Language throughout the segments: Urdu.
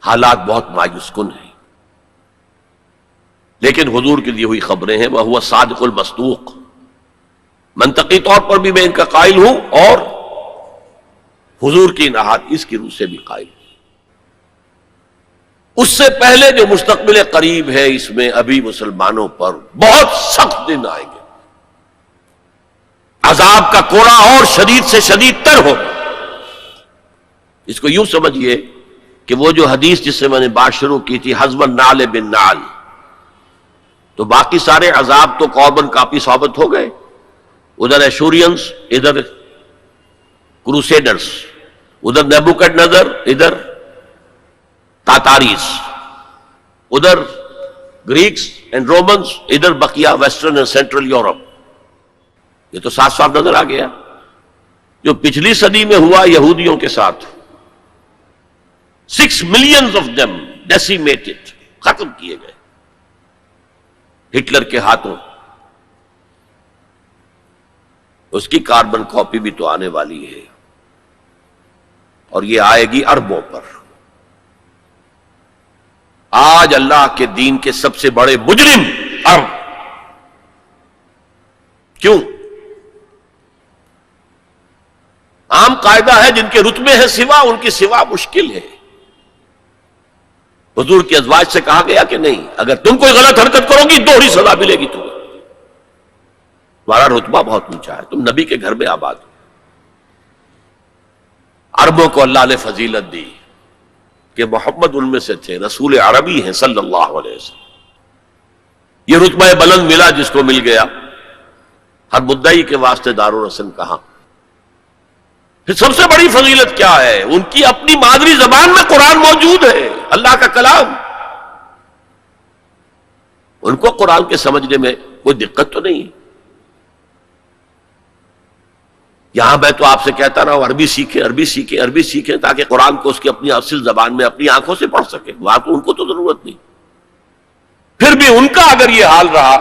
حالات بہت مایوس کن ہیں، لیکن حضور کے لیے ہوئی خبریں ہیں، وَهُوَ الصَّادِقُ الْمَصْدُوقُ، منطقی طور پر بھی میں ان کا قائل ہوں اور حضور کی احادیث کی روح سے بھی قائل ہوں۔ اس سے پہلے جو مستقبل قریب ہے، اس میں ابھی مسلمانوں پر بہت سخت دن آئیں گے، عذاب کا کوڑا اور شدید سے شدید تر ہوگا۔ اس کو یوں سمجھیے کہ وہ جو حدیث جس سے میں نے بات شروع کی تھی، حزب النعل بالنعل، تو باقی سارے عذاب تو کاربن کاپی ثابت ہو گئے، ادھر ایشورینز، ادھر کروسیڈرز، ادھر نیبوکڈنیزر، ادھر تاتاریز، ادھر گریکس اینڈ رومنز، ادھر بقیہ ویسٹرن اینڈ سینٹرل یورپ۔ یہ تو صاف صاف نظر آ گیا جو پچھلی صدی میں ہوا یہودیوں کے ساتھ، 6 million of them decimated، ختم کیے گئے ہٹلر کے ہاتھوں۔ اس کی کاربن کاپی بھی تو آنے والی ہے، اور یہ آئے گی اربوں پر۔ آج اللہ کے دین کے سب سے بڑے مجرم عرب، کیوں؟ عام قاعدہ ہے جن کے رتبے ہیں سوا، ان کی سوا مشکل ہے۔ حضور کی ازواج سے کہا گیا کہ نہیں، اگر تم کوئی غلط حرکت کرو گی دوہری سزا ملے گی تمہیں، تمہارا رتبہ بہت اونچا ہے، تم نبی کے گھر میں آباد ہو۔ عربوں کو اللہ نے فضیلت دی کہ محمد ان میں سے تھے، رسول عربی ہیں صلی اللہ علیہ وسلم۔ یہ رتبہ بلند ملا جس کو مل گیا، ہر مدعی کے واسطے دار و رسن کہا۔ پھر سب سے بڑی فضیلت کیا ہے؟ ان کی اپنی مادری زبان میں قرآن موجود ہے، اللہ کا کلام۔ ان کو قرآن کے سمجھنے میں کوئی دقت تو نہیں ہے۔ یہاں میں تو آپ سے کہتا رہا ہوں عربی سیکھیں، عربی سیکھیں، عربی سیکھیں، تاکہ قرآن کو اس کی اپنی اصل زبان میں اپنی آنکھوں سے پڑھ سکیں۔ وہاں تو ان کو تو ضرورت نہیں۔ پھر بھی ان کا اگر یہ حال رہا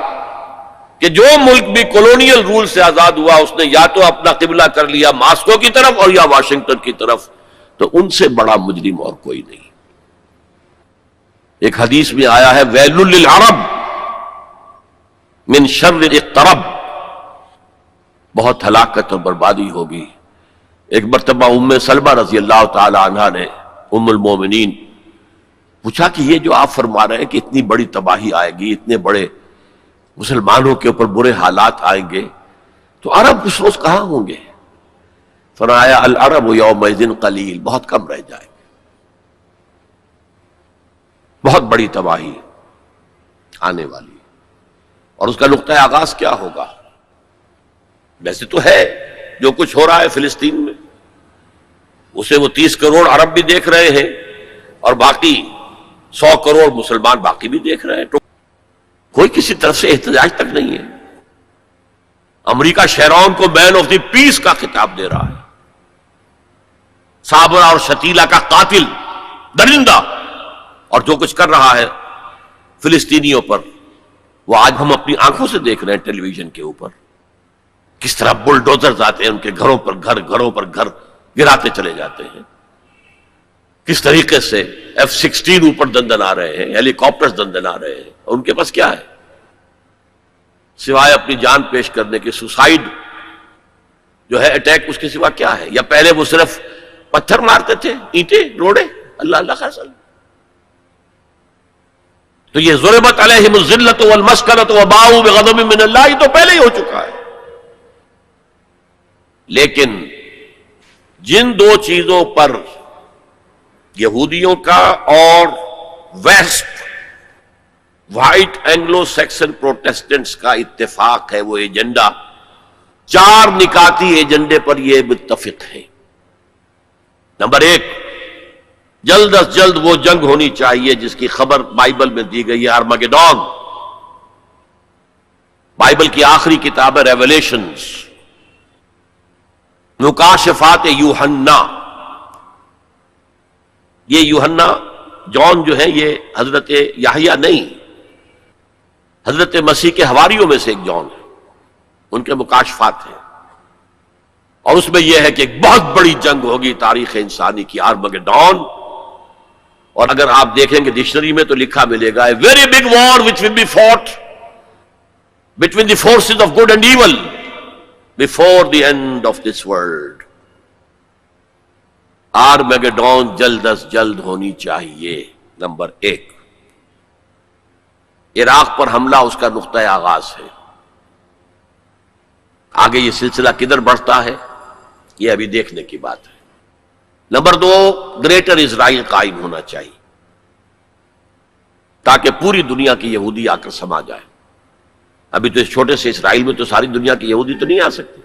کہ جو ملک بھی کولونیل رول سے آزاد ہوا، اس نے یا تو اپنا قبلہ کر لیا ماسکو کی طرف اور یا واشنگٹن کی طرف، تو ان سے بڑا مجرم اور کوئی نہیں۔ ایک حدیث میں آیا ہے ویل للعرب من شر اقترب، بہت ہلاکت اور بربادی ہوگی۔ ایک مرتبہ ام سلمہ رضی اللہ تعالی عنہا نے، ام المومنین، پوچھا کہ یہ جو آپ فرما رہے ہیں کہ اتنی بڑی تباہی آئے گی، اتنے بڑے مسلمانوں کے اوپر برے حالات آئیں گے، تو عرب اس روز کہاں ہوں گے؟ فرمایا العرب یومئذ قلیل، بہت کم رہ جائیں گے۔ بہت بڑی تباہی آنے والی، اور اس کا نقطہ آغاز کیا ہوگا؟ ویسے تو ہے جو کچھ ہو رہا ہے فلسطین میں، اسے وہ 30 کروڑ عرب بھی دیکھ رہے ہیں، اور باقی 100 کروڑ مسلمان باقی بھی دیکھ رہے ہیں، تو کوئی کسی طرف سے احتجاج تک نہیں ہے۔ امریکہ شیرون کو مین آف دی پیس کا خطاب دے رہا ہے، صابرہ اور شتیلہ کا قاتل، درندہ، اور جو کچھ کر رہا ہے فلسطینیوں پر، وہ آج ہم اپنی آنکھوں سے دیکھ رہے ہیں ٹیلی ویژن کے اوپر، کس طرح بلڈوزرز آتے ہیں ان کے گھروں پر گھر گراتے چلے جاتے ہیں، کس طریقے سے F-16 اوپر دندن آ رہے ہیں، ہیلی کاپٹرز دندن آ رہے ہیں، اور ان کے پاس کیا ہے سوائے اپنی جان پیش کرنے کے؟ سوسائیڈ جو ہے، اٹیک، اس کے سوا کیا ہے؟ یا پہلے وہ صرف پتھر مارتے تھے، اینٹیں، روڑے، اللہ اللہ خیر سلام۔ تو یہ ضربت علیہم الذلۃ والمسکنۃ وباؤوا بغضب من اللہ، یہ تو پہلے ہی ہو چکا ہے۔ لیکن جن دو چیزوں پر یہودیوں کا اور west white Anglo Saxon Protestants کا اتفاق ہے، وہ ایجنڈا، 4 نکاتی ایجنڈے پر یہ متفق ہیں۔ نمبر 1، جلد از جلد وہ جنگ ہونی چاہیے جس کی خبر بائبل میں دی گئی ہے، ارمگیڈون، بائبل کی آخری کتاب ہے ریویلیشنز، مکاشفات یوحنا۔ یہ یوحنا، جون جو ہے، یہ حضرت یحییٰ نہیں، حضرت مسیح کے حواریوں میں سے ایک جون ہے، ان کے مکاشفات ہیں، اور اس میں یہ ہے کہ ایک بہت بڑی جنگ ہوگی تاریخ انسانی کی، آرمگیڈون، اور اگر آپ دیکھیں گے ڈکشنری میں تو لکھا ملے گا a very big war which will be fought between the forces of good and evil before the end of this world. آرمیگڈون جلد از جلد ہونی چاہیے. نمبر 1، عراق پر حملہ اس کا نقطۂ آغاز ہے. آگے یہ سلسلہ کدھر بڑھتا ہے یہ ابھی دیکھنے کی بات ہے. نمبر 2، گریٹر اسرائیل قائم ہونا چاہیے تاکہ پوری دنیا کی یہودی آ کر سما جائے. ابھی تو اس چھوٹے سے اسرائیل میں تو ساری دنیا کی یہودی تو نہیں آ سکتی.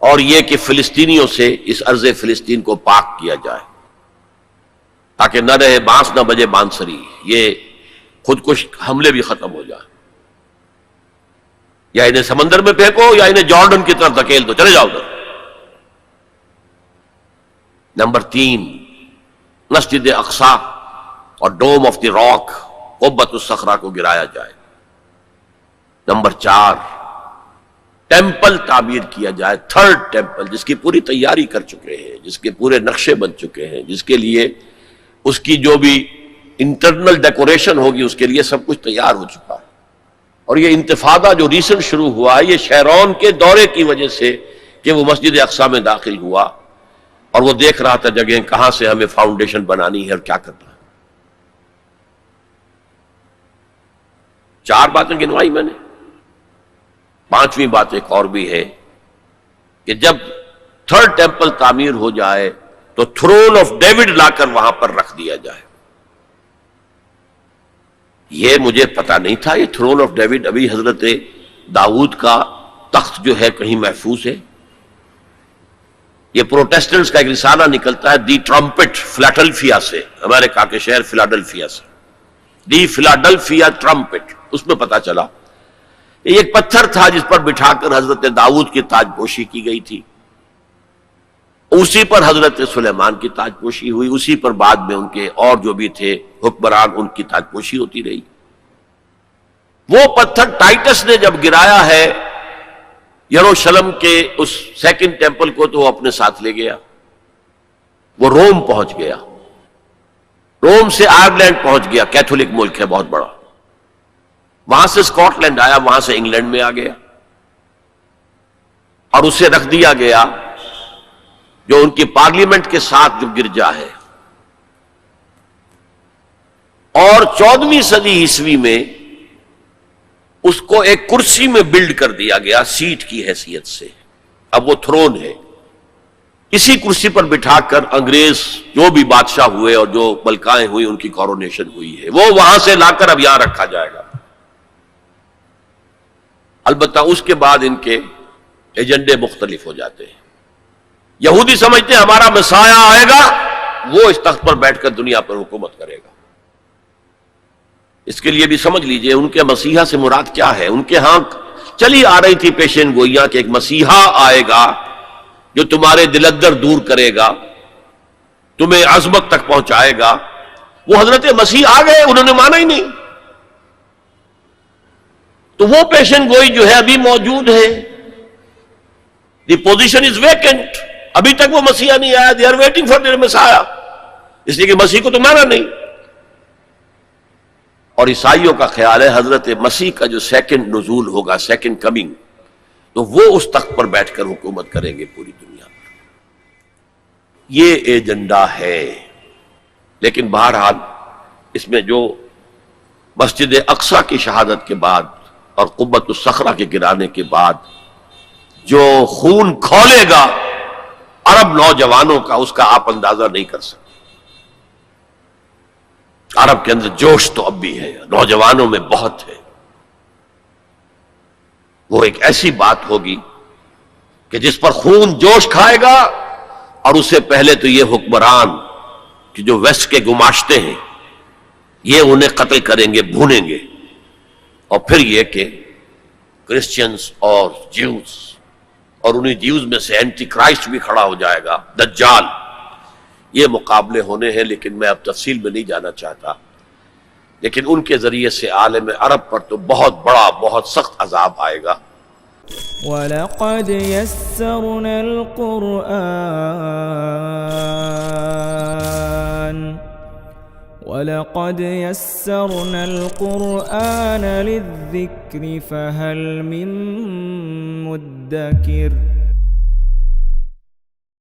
اور یہ کہ فلسطینیوں سے اس ارض فلسطین کو پاک کیا جائے تاکہ نہ رہے بانس نہ بجے بانسری. یہ خودکش حملے بھی ختم ہو جائے. یا انہیں سمندر میں پھینکو یا انہیں جارڈن کی طرف دھکیل دو، چلے جاؤ ادھر. نمبر 3، مسجد اقصی اور ڈوم آف دی راک قبۃ الصخرہ کو گرایا جائے. نمبر 4، ٹیمپل تعمیر کیا جائے، 3rd ٹیمپل، جس کی پوری تیاری کر چکے ہیں، جس کے پورے نقشے بن چکے ہیں، جس کے لیے اس کی جو بھی انٹرنل ڈیکوریشن ہوگی اس کے لیے سب کچھ تیار ہو چکا ہے. اور یہ انتفاضہ جو ریسنٹ شروع ہوا ہے یہ شیرون کے دورے کی وجہ سے کہ وہ مسجد اقصی میں داخل ہوا اور وہ دیکھ رہا تھا جگہیں کہاں سے ہمیں فاؤنڈیشن بنانی ہے اور کیا کرنا ہے. 4 باتیں گنوائی میں نے. 5ویں بات ایک اور بھی ہے کہ جب 3rd ٹیمپل تعمیر ہو جائے تو تھرون آف ڈیوڈ لا کر وہاں پر رکھ دیا جائے. یہ مجھے پتا نہیں تھا یہ تھرون آف ڈیوڈ ابھی حضرت داؤد کا تخت جو ہے کہیں محفوظ ہے. یہ پروٹیسٹنٹس کا ایک رسالہ نکلتا ہے دی ٹرمپٹ فلاڈلفیا سے، امریکہ کے شہر فلاڈلفیا سے، دی فلاڈلفیا ٹرمپٹ. اس میں پتا چلا یہ ایک پتھر تھا جس پر بٹھا کر حضرت داؤد کی تاج پوشی کی گئی تھی. اسی پر حضرت سلیمان کی تاج پوشی ہوئی، اسی پر بعد میں ان کے اور جو بھی تھے حکمران ان کی تاج پوشی ہوتی رہی. وہ پتھر ٹائٹس نے جب گرایا ہے یروشلم کے اس 2nd ٹیمپل کو تو وہ اپنے ساتھ لے گیا. وہ روم پہنچ گیا، روم سے آئرلینڈ پہنچ گیا، کیتھولک ملک ہے بہت بڑا. وہاں سے اسکاٹ لینڈ آیا، وہاں سے انگلینڈ میں آ گیا اور اسے رکھ دیا گیا جو ان کی پارلیمنٹ کے ساتھ جو گرجا ہے. اور 14ویں صدی عیسوی میں اس کو ایک کرسی میں بلڈ کر دیا گیا سیٹ کی حیثیت سے. اب وہ تھرون ہے. اسی کرسی پر بٹھا کر انگریز جو بھی بادشاہ ہوئے اور جو ملکائیں ہوئی ان کی کورونیشن ہوئی ہے وہ وہاں سے لا کر اب یہاں رکھا جائے گا. البتہ اس کے بعد ان کے ایجنڈے مختلف ہو جاتے ہیں. یہودی سمجھتے ہیں ہمارا مسیح آئے گا، وہ اس تخت پر بیٹھ کر دنیا پر حکومت کرے گا. اس کے لیے بھی سمجھ لیجئے ان کے مسیحا سے مراد کیا ہے. ان کے ہاں چلی آ رہی تھی پیشین گوئیاں کہ ایک مسیحا آئے گا جو تمہارے دلدر دور کرے گا، تمہیں عظمت تک پہنچائے گا. وہ حضرت مسیح آ گئے، انہوں نے مانا ہی نہیں. تو وہ پیشن گوئی جو ہے ابھی موجود ہے. The position is vacant. ابھی تک وہ مسیح نہیں آیا. They are waiting for their مسیح. اس لیے کہ مسیح کو تو مانا نہیں. اور عیسائیوں کا خیال ہے حضرت مسیح کا جو 2nd نزول ہوگا، 2nd کمنگ، تو وہ اس تخت پر بیٹھ کر حکومت کریں گے پوری دنیا پر. یہ ایجنڈا ہے. لیکن بہرحال اس میں جو مسجد اقصی کی شہادت کے بعد اور قبۃ الصخرہ کے گرانے کے بعد جو خون کھولے گا عرب نوجوانوں کا، اس کا آپ اندازہ نہیں کر سکتے. عرب کے اندر جوش تو اب بھی ہے، نوجوانوں میں بہت ہے. وہ ایک ایسی بات ہوگی کہ جس پر خون جوش کھائے گا. اور اس سے پہلے تو یہ حکمران کہ جو ویسٹ کے گماشتے ہیں یہ انہیں قتل کریں گے، بھونیں گے. اور پھر یہ کہ کرسچنز اور جیوز، اور انہیں جیوز میں سے اینٹی کرائسٹ بھی کھڑا ہو جائے گا، دجال. یہ مقابلے ہونے ہیں لیکن میں اب تفصیل میں نہیں جانا چاہتا. لیکن ان کے ذریعے سے عالم عرب پر تو بہت بڑا، بہت سخت عذاب آئے گا. وَلَقَدْ يَسَّرْنَا الْقُرْآنَ ولقد يسرنا القرآن للذكر فهل من مدكر